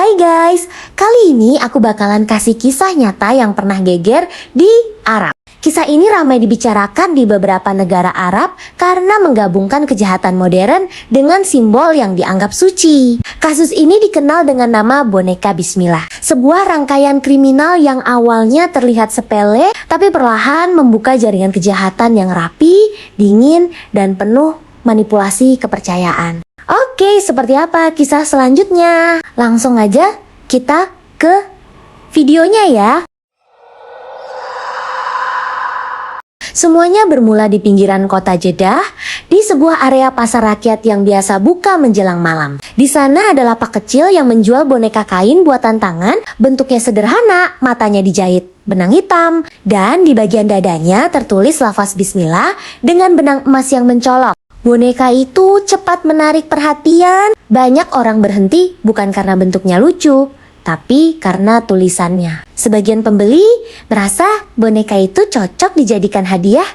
Hai guys, kali ini aku bakalan kasih kisah nyata yang pernah geger di Arab. Kisah ini ramai dibicarakan di beberapa negara Arab karena menggabungkan kejahatan modern dengan simbol yang dianggap suci. Kasus ini dikenal dengan nama boneka Bismillah, sebuah rangkaian kriminal yang awalnya terlihat sepele tapi perlahan membuka jaringan kejahatan yang rapi, dingin, dan penuh manipulasi kepercayaan. Oke, seperti apa kisah selanjutnya? Langsung aja kita ke videonya ya. Semuanya bermula di pinggiran kota Jeddah, di sebuah area pasar rakyat yang biasa buka menjelang malam. Di sana ada lapak kecil yang menjual boneka kain buatan tangan, bentuknya sederhana, matanya dijahit benang hitam, dan di bagian dadanya tertulis lafaz Bismillah dengan benang emas yang mencolok. Boneka itu cepat menarik perhatian. Banyak orang berhenti bukan karena bentuknya lucu, tapi karena tulisannya. Sebagian pembeli merasa boneka itu cocok dijadikan hadiah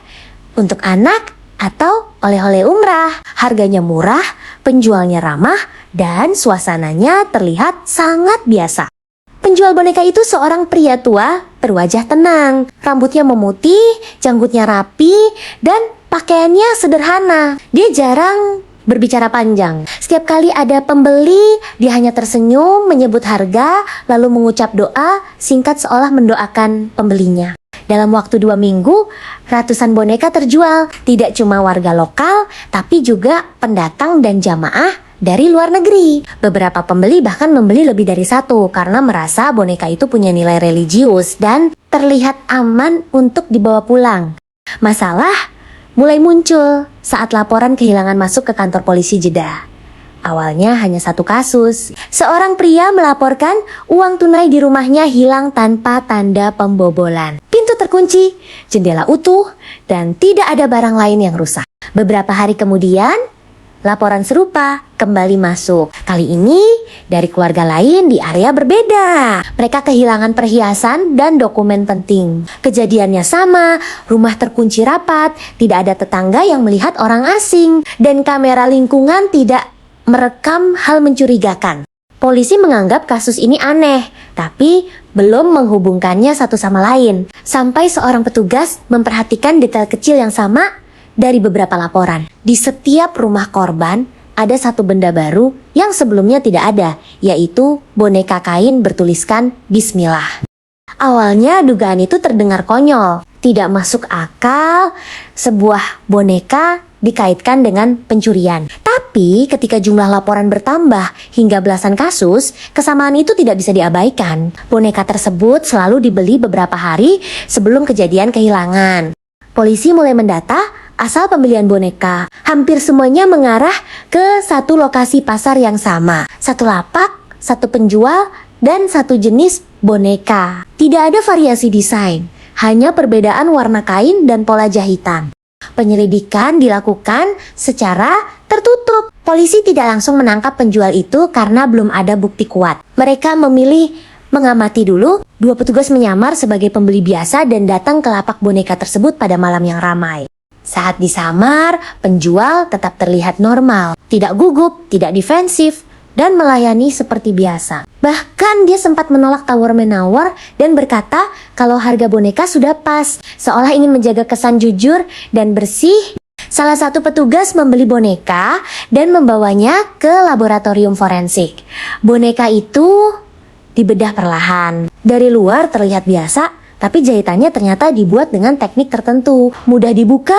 untuk anak atau oleh-oleh umrah. Harganya murah, penjualnya ramah, dan suasananya terlihat sangat biasa. Penjual boneka itu seorang pria tua berwajah tenang. Rambutnya memutih, janggutnya rapi, dan pakaiannya sederhana. Dia jarang berbicara panjang. Setiap kali ada pembeli, dia hanya tersenyum, menyebut harga, lalu mengucap doa singkat seolah mendoakan pembelinya. Dalam waktu 2 minggu, ratusan boneka terjual. Tidak cuma warga lokal, tapi juga pendatang dan jamaah dari luar negeri. Beberapa pembeli bahkan membeli lebih dari satu karena merasa boneka itu punya nilai religius dan terlihat aman untuk dibawa pulang. Masalah mulai muncul saat laporan kehilangan masuk ke kantor polisi Jeddah. Awalnya hanya satu kasus. Seorang pria melaporkan uang tunai di rumahnya hilang tanpa tanda pembobolan. Pintu terkunci, jendela utuh, dan tidak ada barang lain yang rusak. Beberapa hari kemudian, laporan serupa kembali masuk. Kali ini dari keluarga lain di area berbeda. Mereka kehilangan perhiasan dan dokumen penting. Kejadiannya sama, rumah terkunci rapat, tidak ada tetangga yang melihat orang asing, dan kamera lingkungan tidak merekam hal mencurigakan. Polisi menganggap kasus ini aneh, tapi belum menghubungkannya satu sama lain. Sampai seorang petugas memperhatikan detail kecil yang sama dari beberapa laporan. Di setiap rumah korban ada satu benda baru yang sebelumnya tidak ada, yaitu boneka kain bertuliskan Bismillah. Awalnya dugaan itu terdengar konyol, tidak masuk akal, sebuah boneka dikaitkan dengan pencurian. Tapi ketika jumlah laporan bertambah hingga belasan kasus, kesamaan itu tidak bisa diabaikan. Boneka tersebut selalu dibeli beberapa hari sebelum kejadian kehilangan. Polisi mulai mendata asal pembelian boneka. Hampir semuanya mengarah ke satu lokasi pasar yang sama. Satu lapak, satu penjual, dan satu jenis boneka. Tidak ada variasi desain, hanya perbedaan warna kain dan pola jahitan. Penyelidikan dilakukan secara tertutup. Polisi tidak langsung menangkap penjual itu karena belum ada bukti kuat. Mereka memilih mengamati dulu. 2 petugas menyamar sebagai pembeli biasa dan datang ke lapak boneka tersebut pada malam yang ramai. Saat disamar, penjual tetap terlihat normal, tidak gugup, tidak defensif, dan melayani seperti biasa. Bahkan dia sempat menolak tawar-menawar dan berkata kalau harga boneka sudah pas, seolah ingin menjaga kesan jujur dan bersih. Salah satu petugas membeli boneka dan membawanya ke laboratorium forensik. Boneka itu dibedah perlahan. Dari luar terlihat biasa, tapi jahitannya ternyata dibuat dengan teknik tertentu. Mudah dibuka,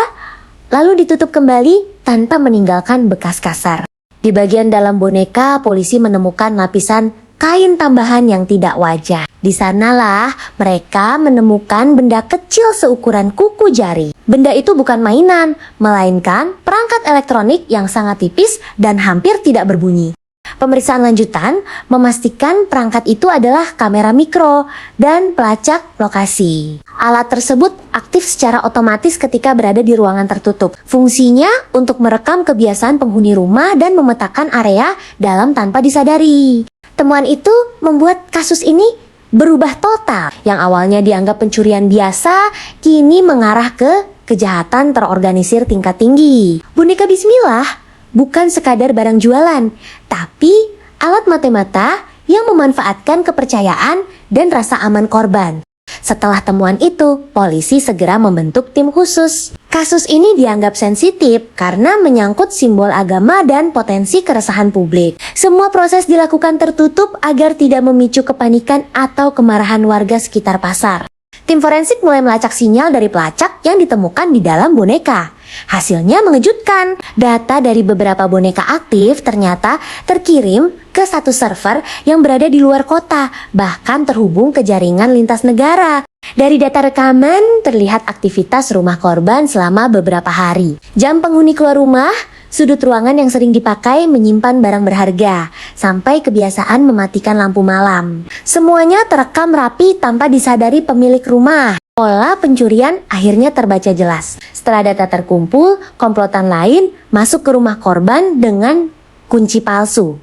lalu ditutup kembali tanpa meninggalkan bekas kasar. Di bagian dalam boneka, polisi menemukan lapisan kain tambahan yang tidak wajar. Di sanalah mereka menemukan benda kecil seukuran kuku jari. Benda itu bukan mainan, melainkan perangkat elektronik yang sangat tipis dan hampir tidak berbunyi. Pemeriksaan lanjutan memastikan perangkat itu adalah kamera mikro dan pelacak lokasi. Alat tersebut aktif secara otomatis ketika berada di ruangan tertutup. Fungsinya untuk merekam kebiasaan penghuni rumah dan memetakan area dalam tanpa disadari. Temuan itu membuat kasus ini berubah total. Yang awalnya dianggap pencurian biasa, kini mengarah ke kejahatan terorganisir tingkat tinggi. Boneka Bismillah bukan sekadar barang jualan, tapi alat mata-mata yang memanfaatkan kepercayaan dan rasa aman korban. Setelah temuan itu, polisi segera membentuk tim khusus. Kasus ini dianggap sensitif karena menyangkut simbol agama dan potensi keresahan publik. Semua proses dilakukan tertutup agar tidak memicu kepanikan atau kemarahan warga sekitar pasar. Tim forensik mulai melacak sinyal dari pelacak yang ditemukan di dalam boneka. Hasilnya mengejutkan. Data dari beberapa boneka aktif ternyata terkirim ke satu server yang berada di luar kota, bahkan terhubung ke jaringan lintas negara. Dari data rekaman, terlihat aktivitas rumah korban selama beberapa hari. Jam penghuni keluar rumah, sudut ruangan yang sering dipakai menyimpan barang berharga, sampai kebiasaan mematikan lampu malam. Semuanya terekam rapi tanpa disadari pemilik rumah. Pola pencurian akhirnya terbaca jelas. Setelah data terkumpul, komplotan lain masuk ke rumah korban dengan kunci palsu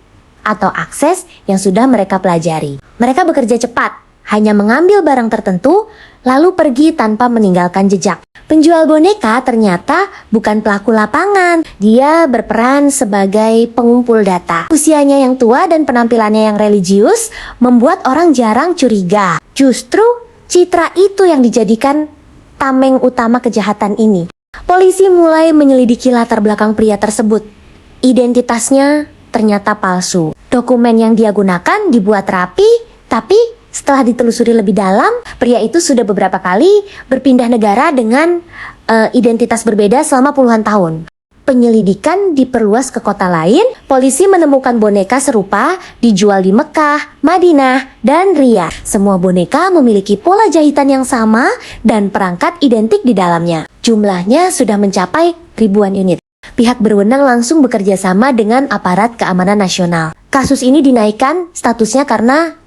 atau akses yang sudah mereka pelajari. Mereka bekerja cepat, hanya mengambil barang tertentu, lalu pergi tanpa meninggalkan jejak. Penjual boneka ternyata bukan pelaku lapangan. Dia berperan sebagai pengumpul data. Usianya yang tua dan penampilannya yang religius membuat orang jarang curiga. Justru citra itu yang dijadikan tameng utama kejahatan ini. Polisi mulai menyelidiki latar belakang pria tersebut. Identitasnya ternyata palsu. Dokumen yang dia gunakan dibuat rapi, tapi setelah ditelusuri lebih dalam, pria itu sudah beberapa kali berpindah negara dengan identitas berbeda selama puluhan tahun. Penyelidikan diperluas ke kota lain, polisi menemukan boneka serupa dijual di Mekah, Madinah, dan Riyadh. Semua boneka memiliki pola jahitan yang sama dan perangkat identik di dalamnya. Jumlahnya sudah mencapai ribuan unit. Pihak berwenang langsung bekerja sama dengan aparat keamanan nasional. Kasus ini dinaikkan statusnya karena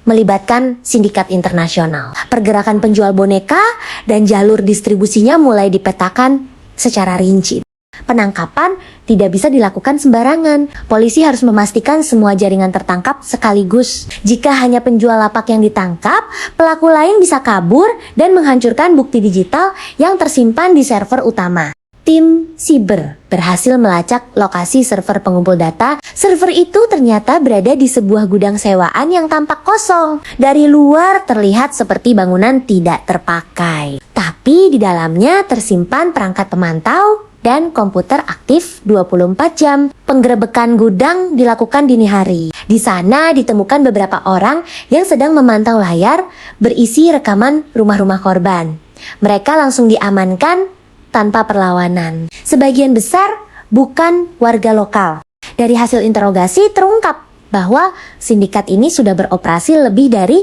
melibatkan sindikat internasional. Pergerakan penjual boneka dan jalur distribusinya mulai dipetakan secara rinci. Penangkapan tidak bisa dilakukan sembarangan. Polisi harus memastikan semua jaringan tertangkap sekaligus. Jika hanya penjual lapak yang ditangkap, pelaku lain bisa kabur dan menghancurkan bukti digital yang tersimpan di server utama. Tim siber berhasil melacak lokasi server pengumpul data. Server itu ternyata berada di sebuah gudang sewaan yang tampak kosong. Dari luar terlihat seperti bangunan tidak terpakai. Tapi di dalamnya tersimpan perangkat pemantau dan komputer aktif 24 jam. Penggerebekan gudang dilakukan dini hari. Di sana ditemukan beberapa orang yang sedang memantau layar berisi rekaman rumah-rumah korban. Mereka langsung diamankan tanpa perlawanan. Sebagian besar bukan warga lokal. Dari hasil interogasi terungkap bahwa sindikat ini sudah beroperasi lebih dari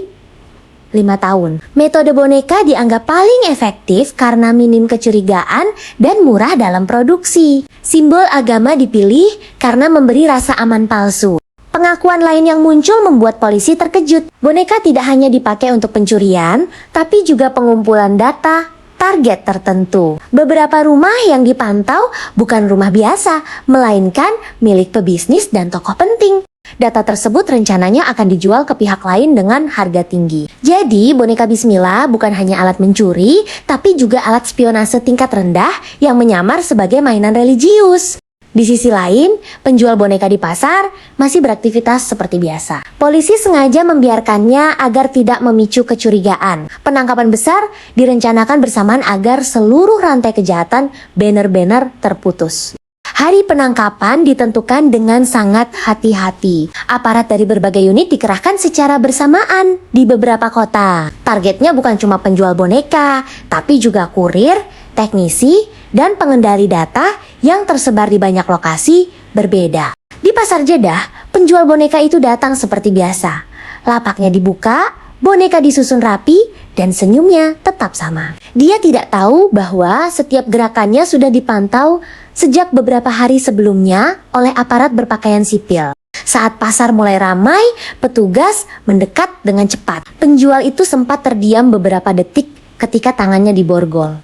5 tahun. Metode boneka dianggap paling efektif karena minim kecurigaan dan murah dalam produksi. Simbol agama dipilih karena memberi rasa aman palsu. Pengakuan lain yang muncul membuat polisi terkejut. Boneka tidak hanya dipakai untuk pencurian, tapi juga pengumpulan data target tertentu. Beberapa rumah yang dipantau bukan rumah biasa, melainkan milik pebisnis dan tokoh penting. Data tersebut rencananya akan dijual ke pihak lain dengan harga tinggi. Jadi, boneka Bismillah bukan hanya alat mencuri, tapi juga alat spionase tingkat rendah yang menyamar sebagai mainan religius. Di sisi lain, penjual boneka di pasar masih beraktivitas seperti biasa. Polisi sengaja membiarkannya agar tidak memicu kecurigaan. Penangkapan besar direncanakan bersamaan agar seluruh rantai kejahatan benar-benar terputus. Hari penangkapan ditentukan dengan sangat hati-hati. Aparat dari berbagai unit dikerahkan secara bersamaan di beberapa kota. Targetnya bukan cuma penjual boneka, tapi juga kurir, teknisi, dan pengendali data yang tersebar di banyak lokasi berbeda. Di pasar Jeddah, penjual boneka itu datang seperti biasa. Lapaknya dibuka, boneka disusun rapi, dan senyumnya tetap sama. Dia tidak tahu bahwa setiap gerakannya sudah dipantau sejak beberapa hari sebelumnya oleh aparat berpakaian sipil. Saat pasar mulai ramai, petugas mendekat dengan cepat. Penjual itu sempat terdiam beberapa detik ketika tangannya diborgol.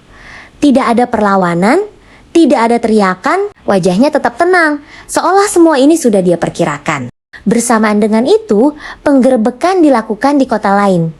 Tidak ada perlawanan, tidak ada teriakan, wajahnya tetap tenang, seolah semua ini sudah dia perkirakan. Bersamaan dengan itu, penggerebekan dilakukan di kota lain.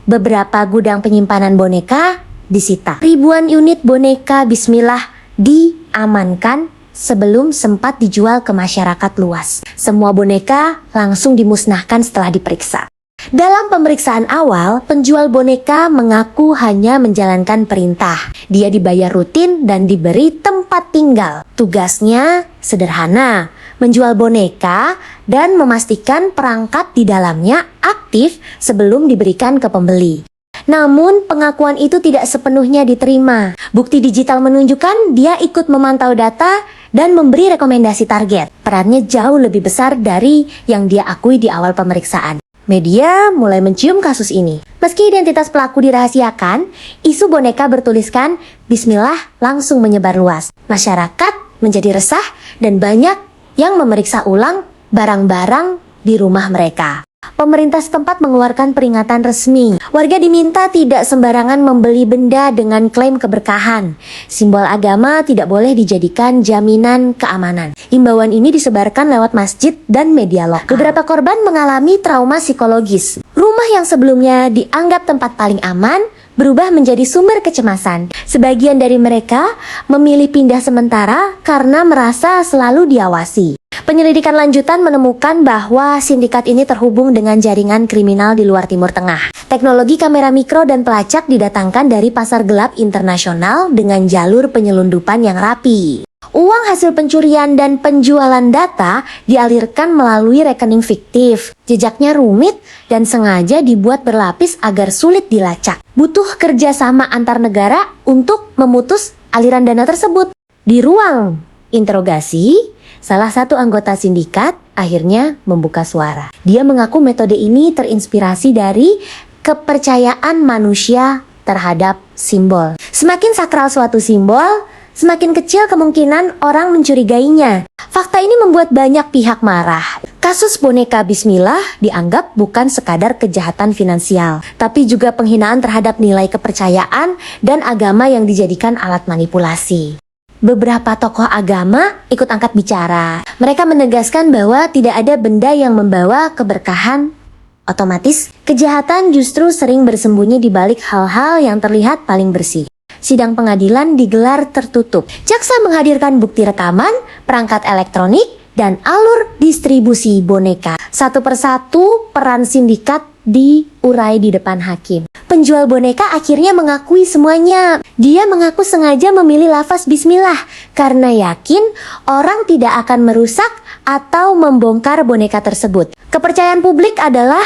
Beberapa gudang penyimpanan boneka disita. Ribuan unit boneka Bismillah diamankan sebelum sempat dijual ke masyarakat luas. Semua boneka langsung dimusnahkan setelah diperiksa. Dalam pemeriksaan awal, penjual boneka mengaku hanya menjalankan perintah. Dia dibayar rutin dan diberi tempat tinggal. Tugasnya sederhana, menjual boneka dan memastikan perangkat di dalamnya aktif sebelum diberikan ke pembeli. Namun, pengakuan itu tidak sepenuhnya diterima. Bukti digital menunjukkan dia ikut memantau data dan memberi rekomendasi target. Perannya jauh lebih besar dari yang dia akui di awal pemeriksaan. Media mulai mencium kasus ini. Meski identitas pelaku dirahasiakan, isu boneka bertuliskan Bismillah langsung menyebar luas. Masyarakat menjadi resah dan banyak yang memeriksa ulang barang-barang di rumah mereka. Pemerintah setempat mengeluarkan peringatan resmi. Warga diminta tidak sembarangan membeli benda dengan klaim keberkahan. Simbol agama tidak boleh dijadikan jaminan keamanan. Imbauan ini disebarkan lewat masjid dan media lokal. Beberapa korban mengalami trauma psikologis. Rumah yang sebelumnya dianggap tempat paling aman berubah menjadi sumber kecemasan. Sebagian dari mereka memilih pindah sementara karena merasa selalu diawasi. Penyelidikan lanjutan menemukan bahwa sindikat ini terhubung dengan jaringan kriminal di luar Timur Tengah. Teknologi kamera mikro dan pelacak didatangkan dari pasar gelap internasional dengan jalur penyelundupan yang rapi. Uang hasil pencurian dan penjualan data dialirkan melalui rekening fiktif. Jejaknya rumit dan sengaja dibuat berlapis agar sulit dilacak. Butuh kerjasama antar negara untuk memutus aliran dana tersebut. Di ruang interogasi, salah satu anggota sindikat akhirnya membuka suara. Dia mengaku metode ini terinspirasi dari kepercayaan manusia terhadap simbol. Semakin sakral suatu simbol, semakin kecil kemungkinan orang mencurigainya. Fakta ini membuat banyak pihak marah. Kasus boneka Bismillah dianggap bukan sekadar kejahatan finansial, tapi juga penghinaan terhadap nilai kepercayaan dan agama yang dijadikan alat manipulasi. Beberapa tokoh agama ikut angkat bicara. Mereka menegaskan bahwa tidak ada benda yang membawa keberkahan. Otomatis, kejahatan justru sering bersembunyi di balik hal-hal yang terlihat paling bersih. Sidang pengadilan digelar tertutup. Jaksa menghadirkan bukti rekaman, perangkat elektronik, dan alur distribusi boneka. Satu persatu peran sindikat diurai di depan hakim. Penjual boneka akhirnya mengakui semuanya. Dia mengaku sengaja memilih lafaz Bismillah karena yakin orang tidak akan merusak atau membongkar boneka tersebut. Kepercayaan publik adalah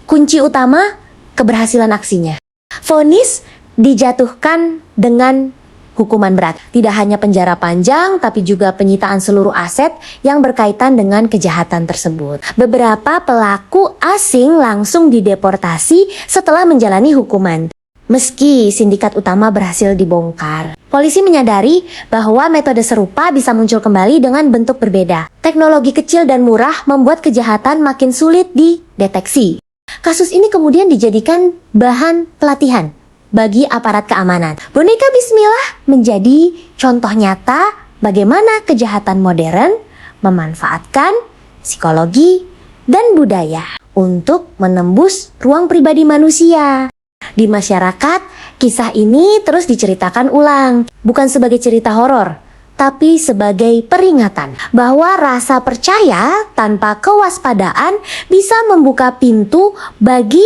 kunci utama keberhasilan aksinya. Vonis dijatuhkan dengan hukuman berat. Tidak hanya penjara panjang, tapi juga penyitaan seluruh aset yang berkaitan dengan kejahatan tersebut. Beberapa pelaku asing langsung dideportasi setelah menjalani hukuman. Meski sindikat utama berhasil dibongkar, polisi menyadari bahwa metode serupa bisa muncul kembali dengan bentuk berbeda. Teknologi kecil dan murah membuat kejahatan makin sulit dideteksi. Kasus ini kemudian dijadikan bahan pelatihan bagi aparat keamanan. Boneka Bismillah menjadi contoh nyata bagaimana kejahatan modern memanfaatkan psikologi dan budaya untuk menembus ruang pribadi manusia. Di masyarakat, kisah ini terus diceritakan ulang, bukan sebagai cerita horor, tapi sebagai peringatan bahwa rasa percaya tanpa kewaspadaan bisa membuka pintu bagi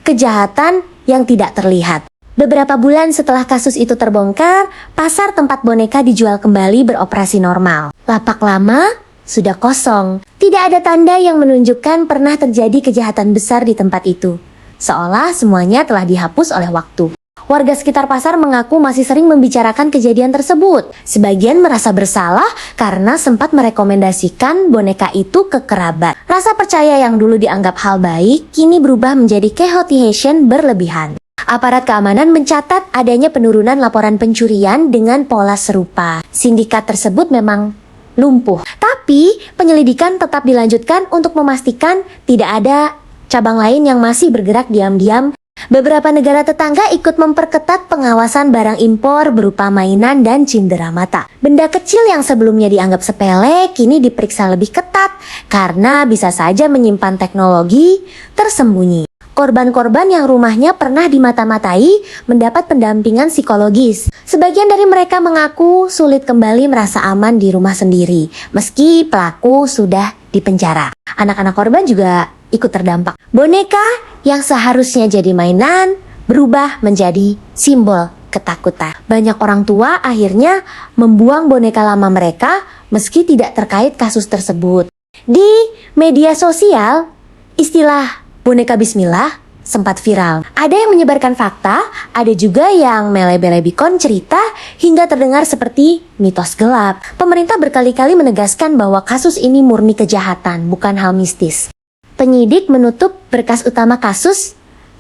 kejahatan yang tidak terlihat. Beberapa bulan setelah kasus itu terbongkar, pasar tempat boneka dijual kembali beroperasi normal. Lapak lama sudah kosong. Tidak ada tanda yang menunjukkan pernah terjadi kejahatan besar di tempat itu. Seolah semuanya telah dihapus oleh waktu. Warga sekitar pasar mengaku masih sering membicarakan kejadian tersebut. Sebagian merasa bersalah karena sempat merekomendasikan boneka itu ke kerabat. Rasa percaya yang dulu dianggap hal baik, kini berubah menjadi kehotiation berlebihan. Aparat keamanan mencatat adanya penurunan laporan pencurian dengan pola serupa. Sindikat tersebut memang lumpuh, tapi penyelidikan tetap dilanjutkan untuk memastikan tidak ada cabang lain yang masih bergerak diam-diam. Beberapa negara tetangga ikut memperketat pengawasan barang impor berupa mainan dan cindera mata. Benda kecil yang sebelumnya dianggap sepele kini diperiksa lebih ketat karena bisa saja menyimpan teknologi tersembunyi. Korban-korban yang rumahnya pernah dimata-matai mendapat pendampingan psikologis. Sebagian dari mereka mengaku sulit kembali merasa aman di rumah sendiri, meski pelaku sudah dipenjara. Anak-anak korban juga ikut terdampak. Boneka yang seharusnya jadi mainan berubah menjadi simbol ketakutan. Banyak orang tua akhirnya membuang boneka lama mereka meski tidak terkait kasus tersebut. Di media sosial, istilah boneka bismillah sempat viral. Ada yang menyebarkan fakta, ada juga yang melebel-lebihkan cerita hingga terdengar seperti mitos gelap. Pemerintah berkali-kali menegaskan bahwa kasus ini murni kejahatan, bukan hal mistis. Penyidik menutup berkas utama kasus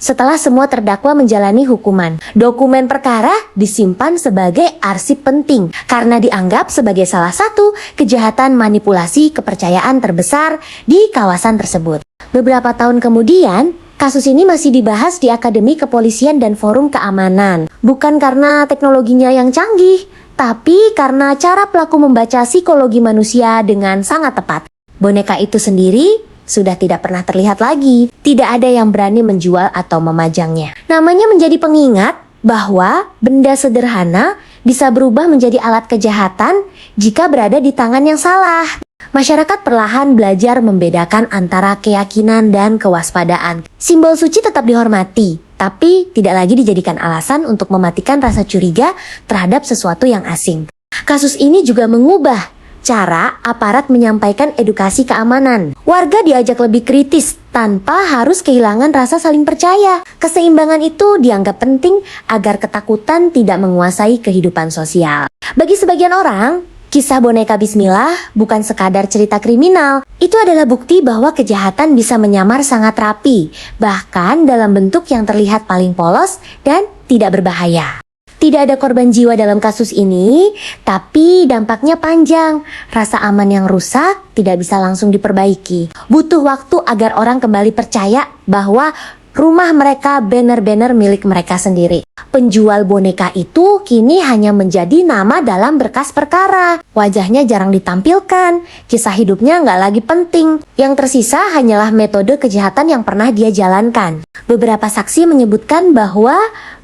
setelah semua terdakwa menjalani hukuman. Dokumen perkara disimpan sebagai arsip penting karena dianggap sebagai salah satu kejahatan manipulasi kepercayaan terbesar di kawasan tersebut. Beberapa tahun kemudian, kasus ini masih dibahas di Akademi Kepolisian dan Forum Keamanan. Bukan karena teknologinya yang canggih, tapi karena cara pelaku membaca psikologi manusia dengan sangat tepat. Boneka itu sendiri sudah tidak pernah terlihat lagi. Tidak ada yang berani menjual atau memajangnya. Namanya menjadi pengingat bahwa benda sederhana bisa berubah menjadi alat kejahatan jika berada di tangan yang salah. Masyarakat perlahan belajar membedakan antara keyakinan dan kewaspadaan. Simbol suci tetap dihormati, tapi tidak lagi dijadikan alasan untuk mematikan rasa curiga terhadap sesuatu yang asing. Kasus ini juga mengubah cara aparat menyampaikan edukasi keamanan. Warga diajak lebih kritis tanpa harus kehilangan rasa saling percaya. Keseimbangan itu dianggap penting agar ketakutan tidak menguasai kehidupan sosial. Bagi sebagian orang, kisah boneka bismillah bukan sekadar cerita kriminal. Itu adalah bukti bahwa kejahatan bisa menyamar sangat rapi, bahkan dalam bentuk yang terlihat paling polos dan tidak berbahaya. Tidak ada korban jiwa dalam kasus ini, tapi dampaknya panjang. Rasa aman yang rusak tidak bisa langsung diperbaiki. Butuh waktu agar orang kembali percaya bahwa rumah mereka benar-benar milik mereka sendiri. Penjual boneka itu kini hanya menjadi nama dalam berkas perkara. Wajahnya jarang ditampilkan, kisah hidupnya nggak lagi penting. Yang tersisa hanyalah metode kejahatan yang pernah dia jalankan. Beberapa saksi menyebutkan bahwa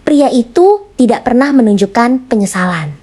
pria itu tidak pernah menunjukkan penyesalan.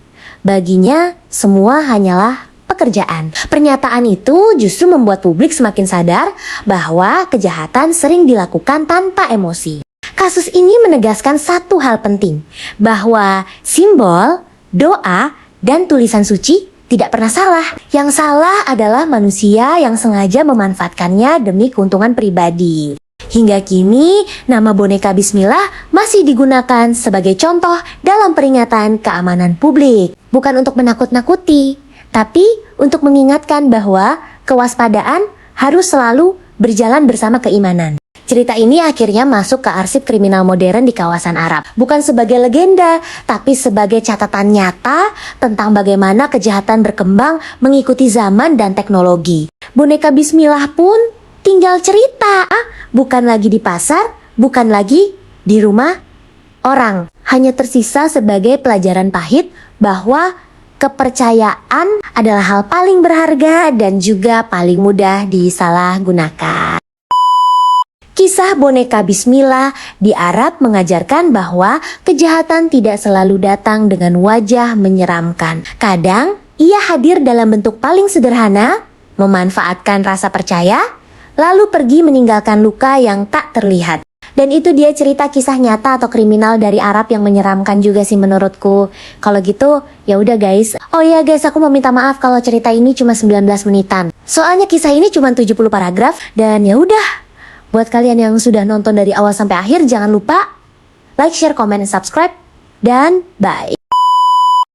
Baginya, semua hanyalah pekerjaan. Pernyataan itu justru membuat publik semakin sadar bahwa kejahatan sering dilakukan tanpa emosi. Kasus ini menegaskan satu hal penting, bahwa simbol, doa, dan tulisan suci tidak pernah salah. Yang salah adalah manusia yang sengaja memanfaatkannya demi keuntungan pribadi. Hingga kini, nama boneka bismillah masih digunakan sebagai contoh dalam peringatan keamanan publik. Bukan untuk menakut-nakuti, tapi untuk mengingatkan bahwa kewaspadaan harus selalu berjalan bersama keimanan. Cerita ini akhirnya masuk ke arsip kriminal modern di kawasan Arab. Bukan sebagai legenda, tapi sebagai catatan nyata tentang bagaimana kejahatan berkembang mengikuti zaman dan teknologi. Boneka bismillah pun tinggal cerita, bukan lagi di pasar, bukan lagi di rumah orang. Hanya tersisa sebagai pelajaran pahit bahwa kepercayaan adalah hal paling berharga dan juga paling mudah disalahgunakan. Kisah boneka bismillah di Arab mengajarkan bahwa kejahatan tidak selalu datang dengan wajah menyeramkan. Kadang ia hadir dalam bentuk paling sederhana, memanfaatkan rasa percaya, lalu pergi meninggalkan luka yang tak terlihat. Dan itu dia cerita kisah nyata atau kriminal dari Arab yang menyeramkan juga sih menurutku. Kalau gitu, ya udah guys. Oh iya guys, aku mau minta maaf kalau cerita ini cuma 19 menitan. Soalnya kisah ini cuma 70 paragraf dan ya udah. Buat kalian yang sudah nonton dari awal sampai akhir, jangan lupa like, share, comment, dan subscribe. Dan bye.